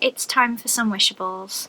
it's time for some Wishables.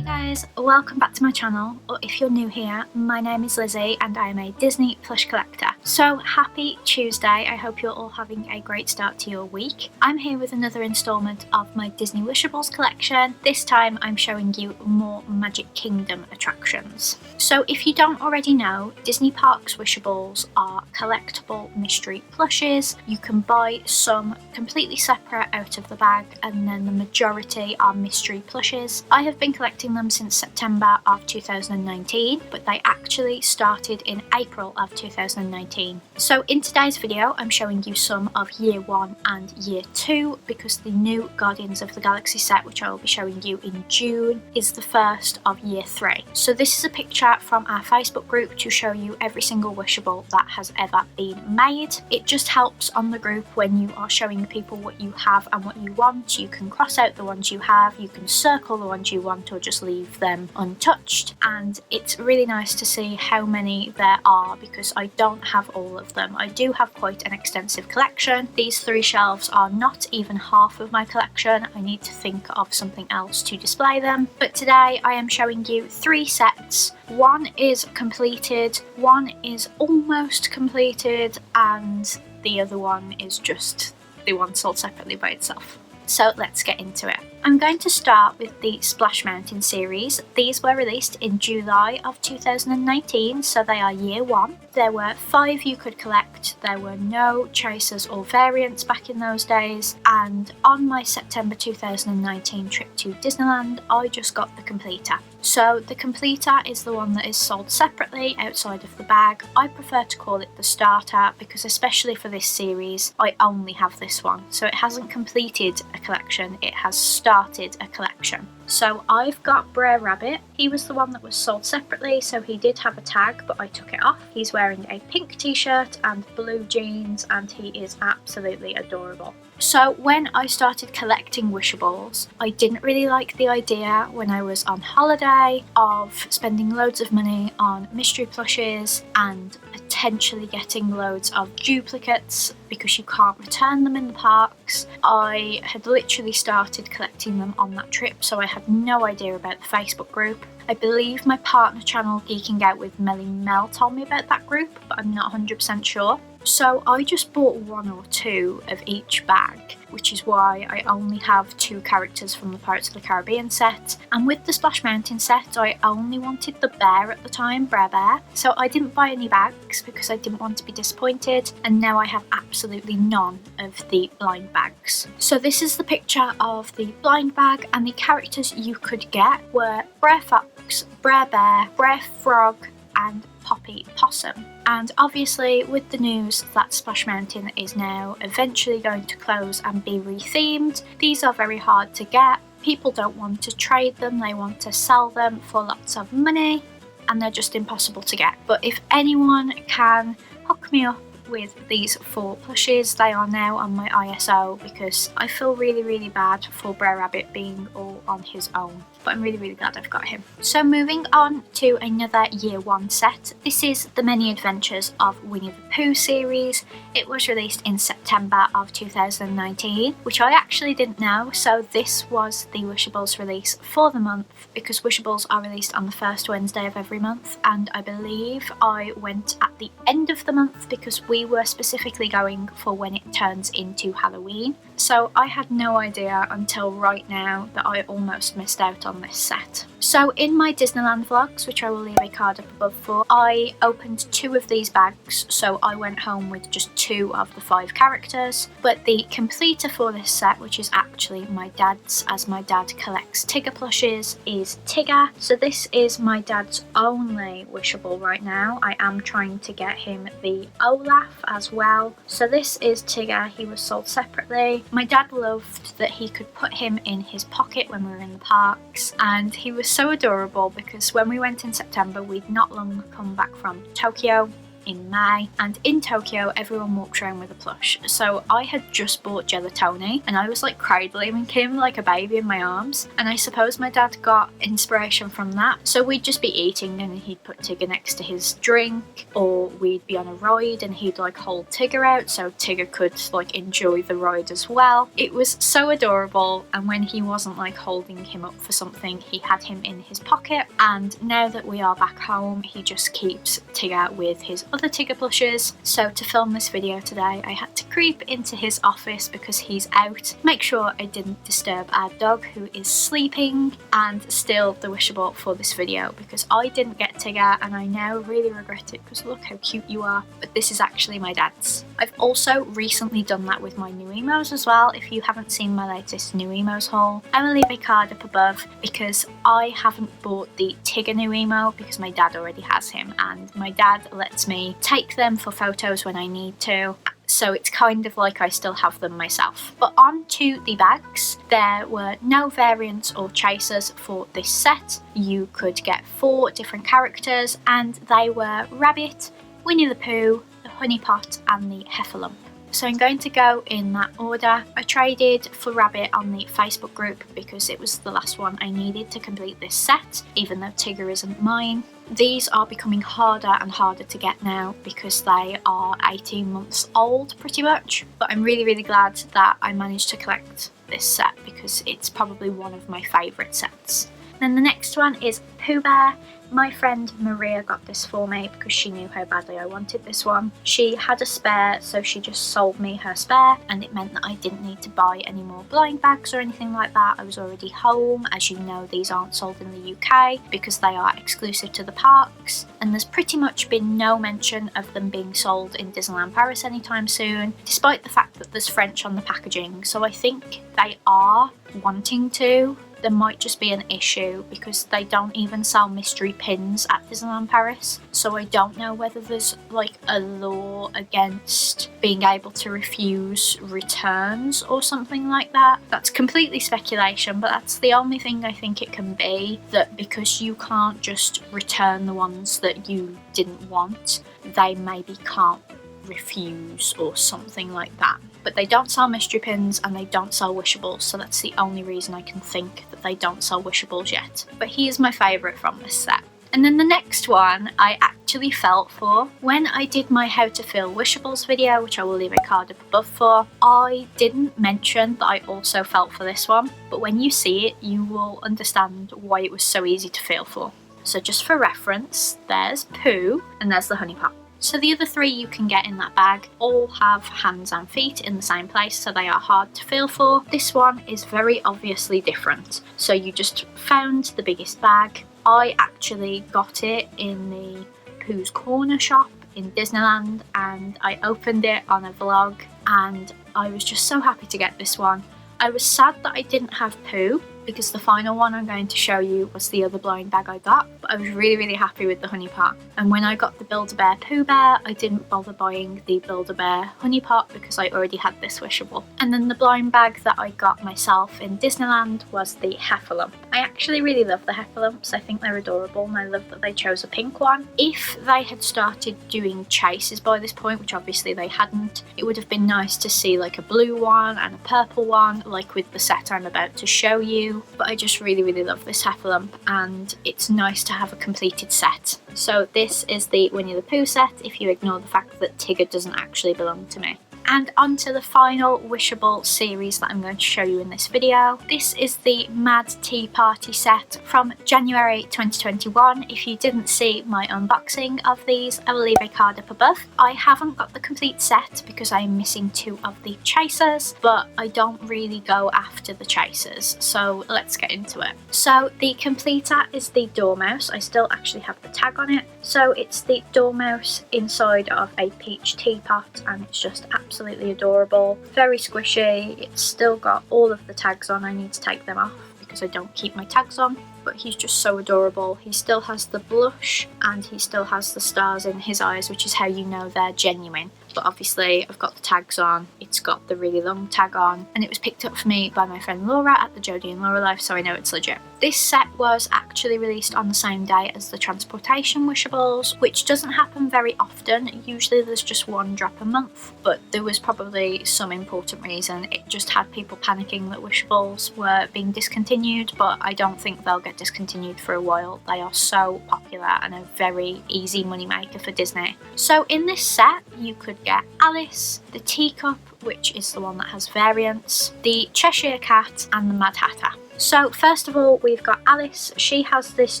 Guys, welcome back to my channel, or if you're new here, my name is Lizzie and I am a Disney plush collector. So happy Tuesday, I hope you're all having a great start to your week. I'm here with another instalment of my Disney Wishables collection. This time I'm showing you more Magic Kingdom attractions. So if you don't already know, Disney Parks Wishables are collectible mystery plushes. You can buy some completely separate out of the bag and then the majority are mystery plushes. I have been collecting them since September of 2019, but they actually started in April of 2019. So in today's video I'm showing you some of year 1 and year 2 because the new Guardians of the Galaxy set, which I will be showing you in June, is the first of year 3. So this is a picture from our Facebook group to show you every single Wishable that has ever been made. It just helps on the group when you are showing people what you have and what you want. You can cross out the ones you have, you can circle the ones you want, or just leave them untouched, and it's really nice to see how many there are because I don't have all of them. I do have quite an extensive collection. These 3 shelves are not even half of my collection. I need to think of something else to display them, but today I am showing you 3 sets. One is completed, one is almost completed, and the other one is just the one sold separately by itself. So let's get into it. I'm going to start with the Splash Mountain series. These were released in July of 2019, so they are year 1. There were 5 you could collect. There were no chasers or variants back in those days, and on my September 2019 trip to Disneyland, I just got the completer. So the completer is the one that is sold separately outside of the bag. I prefer to call it the starter because especially for this series, I only have this one. So it hasn't completed a collection, it has started a collection. So I've got Brer Rabbit. He was the one that was sold separately, so he did have a tag, but I took it off. He's wearing a pink t-shirt and blue jeans, and he is absolutely adorable. So when I started collecting Wishables, I didn't really like the idea when I was on holiday of spending loads of money on mystery plushes and potentially getting loads of duplicates because you can't return them in the parks. I had literally started collecting them on that trip, so I had no idea about the Facebook group. I believe my partner channel Geeking Out with Melly Mel told me about that group, but I'm not 100% sure. So I just bought 1 or 2 of each bag, which is why I only have 2 characters from the Pirates of the Caribbean set. And with the Splash Mountain set, I only wanted the bear at the time, Brer Bear. So I didn't buy any bags because I didn't want to be disappointed. And now I have absolutely none of the blind bags. So this is the picture of the blind bag, and the characters you could get were Brer Fox, Brer Bear, Brer Frog, and Poppy Possum. And obviously with the news that Splash Mountain is now eventually going to close and be rethemed, these are very hard to get. People don't want to trade them, they want to sell them for lots of money, and they're just impossible to get. But if anyone can hook me up with these 4 plushes, they are now on my ISO because I feel really bad for Brer Rabbit being all on his own. But I'm really glad I've got him. So moving on to another year 1 set. This is the Many Adventures of Winnie the Pooh series. It was released in September of 2019, which I actually didn't know. So this was the Wishables release for the month because Wishables are released on the first Wednesday of every month. And I believe I went at the end of the month because we were specifically going for when it turns into Halloween. So I had no idea until right now that I almost missed out on this set. So in my Disneyland vlogs, which I will leave a card up above for, I opened 2 of these bags, so I went home with just 2 of the 5 characters. But the completer for this set, which is actually my dad's, as my dad collects Tigger plushes, is Tigger. So this is my dad's only Wishable right now. I am trying to get him the Olaf as well. So this is Tigger. He was sold separately. My dad loved that he could put him in his pocket when we were in the parks, and he was so adorable because when we went in September, we'd not long come back from Tokyo in May, and in Tokyo everyone walks around with a plush. So I had just bought Gelatoni and I was like cradling him like a baby in my arms, and I suppose my dad got inspiration from that. So we'd just be eating and he'd put Tigger next to his drink, or we'd be on a ride and he'd like hold Tigger out so Tigger could like enjoy the ride as well. It was so adorable, and when he wasn't like holding him up for something, he had him in his pocket. And now that we are back home, he just keeps Tigger with his other Tigger plushes. So to film this video today, I had to creep into his office because he's out, make sure I didn't disturb our dog who is sleeping, and steal the Wishable for this video because I didn't get Tigger and I now really regret it because look how cute you are, but this is actually my dad's. I've also recently done that with my new emos as well. If you haven't seen my latest new emos haul, I will leave a card up above because I haven't bought the Tigger new emo because my dad already has him, and my dad lets me take them for photos when I need to. So it's kind of like I still have them myself. But on to the bags. There were no variants or chasers for this set. You could get 4 different characters, and they were Rabbit, Winnie the Pooh, the Honey Pot and the Heffalump. So I'm going to go in that order. I traded for Rabbit on the Facebook group because it was the last one I needed to complete this set, even though Tigger isn't mine. These are becoming harder and harder to get now because they are 18 months old pretty much, but I'm really glad that I managed to collect this set because it's probably one of my favourite sets. Then the next one is Pooh Bear. My friend Maria got this for me because she knew how badly I wanted this one. She had a spare, so she just sold me her spare, and it meant that I didn't need to buy any more blind bags or anything like that. I was already home. As you know, these aren't sold in the UK because they are exclusive to the parks, and there's pretty much been no mention of them being sold in Disneyland Paris anytime soon, despite the fact that there's French on the packaging. So I think they are wanting to. There might just be an issue because they don't even sell mystery pins at Disneyland Paris, so I don't know whether there's like a law against being able to refuse returns or something like that. That's completely speculation, but that's the only thing I think it can be, that because you can't just return the ones that you didn't want, they maybe can't refuse or something like that. But they don't sell mystery pins and they don't sell Wishables, so that's the only reason I can think that they don't sell Wishables yet. But he is my favourite from this set. And then the next one I actually felt for. When I did my how to fill Wishables video, which I will leave a card up above for, I didn't mention that I also felt for this one, but when you see it you will understand why it was so easy to feel for. So just for reference, there's Pooh and there's the Honey Pot. So the other 3 you can get in that bag all have hands and feet in the same place, so they are hard to feel for. This one is very obviously different. So you just found the biggest bag. I actually got it in the Pooh's Corner shop in Disneyland, and I opened it on a vlog and I was just so happy to get this one. I was sad that I didn't have Pooh because the final one I'm going to show you was the other blind bag I got, but I was really happy with the Honey Pot. And when I got the Build-A-Bear Pooh Bear, I didn't bother buying the Build-A-Bear Honey Pot because I already had this Wishable. And then the blind bag that I got myself in Disneyland was the Heffalump. I actually really love the Heffalumps. I think they're adorable and I love that they chose a pink one. If they had started doing chases by this point, which obviously they hadn't, it would have been nice to see like a blue one and a purple one, like with the set I'm about to show you. But I just really love this Heffalump, and it's nice to have a completed set. So this is the Winnie the Pooh set, if you ignore the fact that Tigger doesn't actually belong to me. And on to the final Wishable series that I'm going to show you in this video. This is the Mad Tea Party set from January 2021. If you didn't see my unboxing of these, I will leave a card up above. I haven't got the complete set because I am missing 2 of the chasers, but I don't really go after the chasers, so let's get into it. So the completer is the Dormouse. I still actually have the tag on it. So it's the Dormouse inside of a peach teapot, and it's just absolutely adorable, very squishy. It's still got all of the tags on. I need to take them off because I don't keep my tags on, but he's just so adorable. He still has the blush and he still has the stars in his eyes, which is how you know they're genuine. but obviously I've got the tags on, it's got the really long tag on, and it was picked up for me by my friend Laura at the Jodie and Laura Life, so I know it's legit. This set was actually released on the same day as the transportation Wishables, which doesn't happen very often. Usually there's just one drop a month, but there was probably some important reason. It just had people panicking that Wishables were being discontinued, but I don't think they'll get discontinued for a while. They are so popular and a very easy money maker for Disney. So in this set you could get Alice, the teacup, which is the one that has variants, the Cheshire Cat, and the Mad Hatter. So first of all, we've got Alice. She has this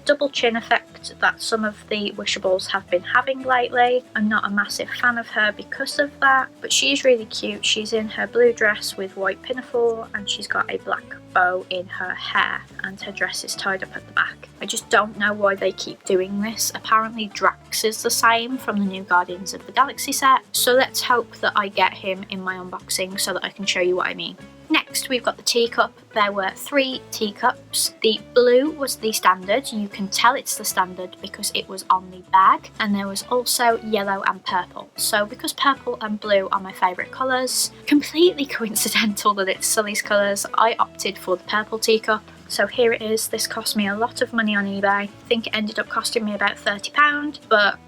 double chin effect that some of the Wishables have been having lately. I'm not a massive fan of her because of that, but she's really cute. She's in her blue dress with white pinafore, and she's got a black bow in her hair, and her dress is tied up at the back. I just don't know why they keep doing this. Apparently Drax is the same from the new Guardians of the Galaxy set, so let's hope that I get him in my unboxing so that I can show you what I mean. Next we've got the teacup. There were 3 teacups. The blue was the standard. You can tell it's the standard because it was on the bag, and there was also yellow and purple. So because purple and blue are my favourite colours, completely coincidental that it's Sully's colours, I opted for the purple teacup. So here it is. This cost me a lot of money on eBay. I think it ended up costing me about £30, but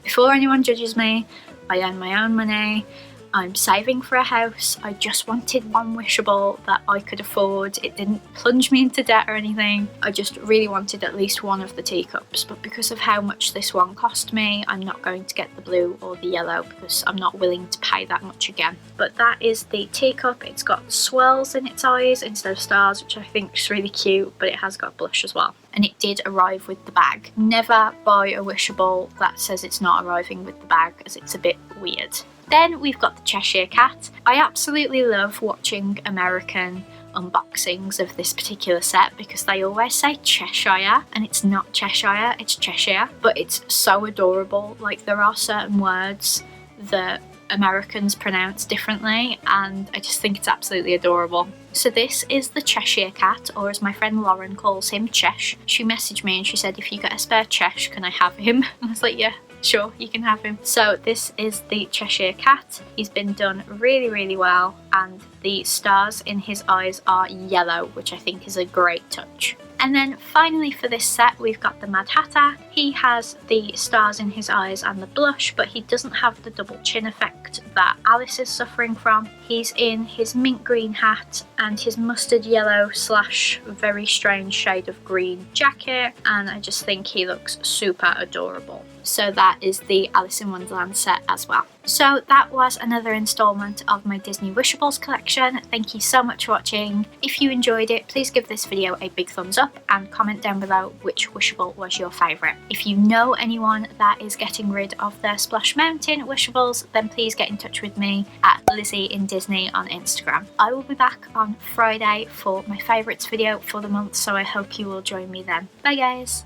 before anyone judges me, I earn my own money. I'm saving for a house. I just wanted one Wishable that I could afford. It didn't plunge me into debt or anything. I just really wanted at least one of the teacups, but because of how much this one cost me, I'm not going to get the blue or the yellow because I'm not willing to pay that much again. But that is the teacup. It's got swirls in its eyes instead of stars, which I think is really cute, but it has got blush as well. And it did arrive with the bag. Never buy a Wishable that says it's not arriving with the bag, as it's a bit weird. Then we've got the Cheshire Cat. I absolutely love watching American unboxings of this particular set because they always say Cheshire, and it's not Cheshire, it's Cheshire, but it's so adorable. Like, there are certain words that Americans pronounce differently, and I just think it's absolutely adorable. So this is the Cheshire Cat, or as my friend Lauren calls him, Chesh. She messaged me and she said, if you get a spare Chesh, can I have him? I was like, yeah, sure, you can have him. So this is the Cheshire Cat. He's been done really, really well, and the stars in his eyes are yellow, which I think is a great touch. And then finally for this set we've got the Mad Hatter. He has the stars in his eyes and the blush, but he doesn't have the double chin effect that Alice is suffering from. He's in his mint green hat and his mustard yellow / very strange shade of green jacket, and I just think he looks super adorable. So that is the Alice in Wonderland set as well. So that was another instalment of my Disney Wishables collection. Thank you so much for watching. If you enjoyed it, please give this video a big thumbs up and comment down below which Wishable was your favourite. If you know anyone that is getting rid of their Splash Mountain Wishables, then please get in touch with me at Lizzie in Disney on Instagram. I will be back on Friday for my favourites video for the month, so I hope you will join me then. Bye guys!